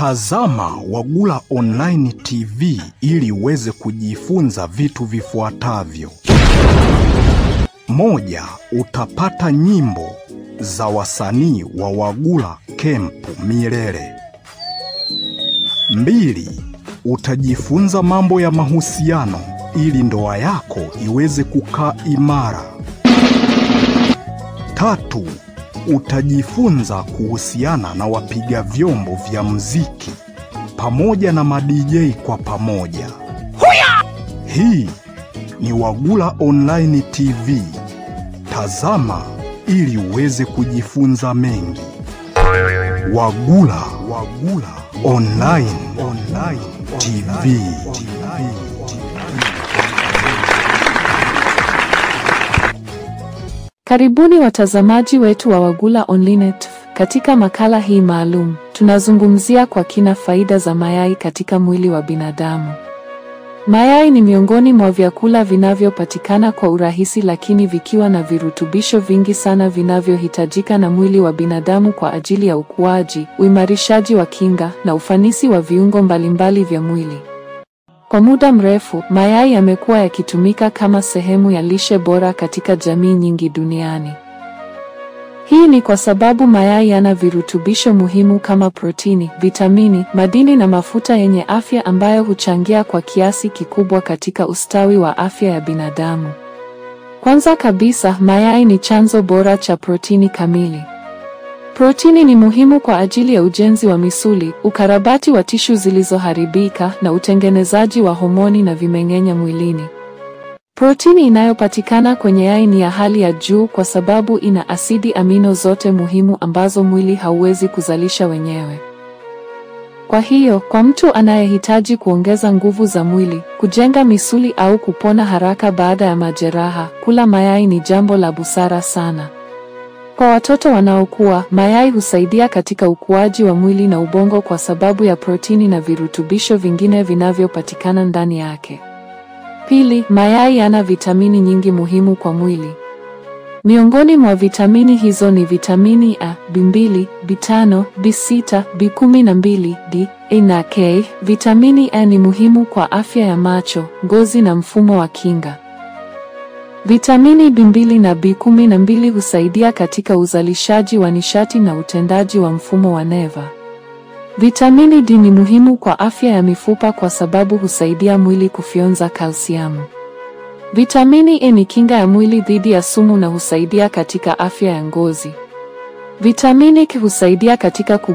Tazama Wagula Online TV ili uweze kujifunza vitu vifuatavyo. 1. Utapata nyimbo za wasanii wa Wagula Camp Milele. 2. Utajifunza mambo ya mahusiano ili ndoa yako iweze kukaa imara. 3. Utajifunza kuhusiana na wapiga vyombo vya muziki pamoja na ma-DJ kwa pamoja. Hii ni Wagula Online TV. Tazama ili uweze kujifunza mengi. Wagula Online TV. Karibuni watazamaji wetu wa Wagula Online TV. Katika makala hii maalum, tunazungumzia kwa kina faida za mayai katika mwili wa binadamu. Mayai ni miongoni mwa vyakula vinavyopatikana kwa urahisi, lakini vikiwa na virutubisho vingi sana vinavyohitajika na mwili wa binadamu kwa ajili ya ukuaji, uimarishaji wa kinga na ufanisi wa viungo mbalimbali vya mwili. Kwa muda mrefu, mayai yamekuwa yakitumika kama sehemu ya lishe bora katika jamii nyingi duniani. Hii ni kwa sababu mayai yana virutubisho muhimu kama protini, vitamini, madini na mafuta yenye afya ambayo huchangia kwa kiasi kikubwa katika ustawi wa afya ya binadamu. Kwanza kabisa, mayai ni chanzo bora cha protini kamili. Protini ni muhimu kwa ajili ya ujenzi wa misuli, ukarabati wa tishu zilizoharibika na utengenezaji wa homoni na vimeng'enya mwilini. Protini inayopatikana kwenye yai ni ya hali ya juu kwa sababu ina asidi amino zote muhimu ambazo mwili hauwezi kuzalisha wenyewe. Kwa hiyo, kwa mtu anayehitaji kuongeza nguvu za mwili, kujenga misuli au kupona haraka baada ya majeraha, kula mayai ni jambo la busara sana. Kwa watoto wanaokua, mayai husaidia katika ukuaji wa mwili na ubongo kwa sababu ya protini na virutubisho vingine vinavyopatikana ndani yake. Pili, mayai yana vitamini nyingi muhimu kwa mwili. Miongoni mwa vitamini hizo ni vitamini A, B2, B5, B6, B12, D, E na K. Vitamini A ni muhimu kwa afya ya macho, ngozi na mfumo wa kinga. Vitamini B2 na B12 husaidia katika uzalishaji wa nishati na utendaji wa mfumo wa neva. Vitamini D ni muhimu kwa afya ya mifupa kwa sababu husaidia mwili kufyonza kalsiamu. Vitamini E ni kinga ya mwili dhidi ya sumu na husaidia katika afya ya ngozi. Vitamini K husaidia katika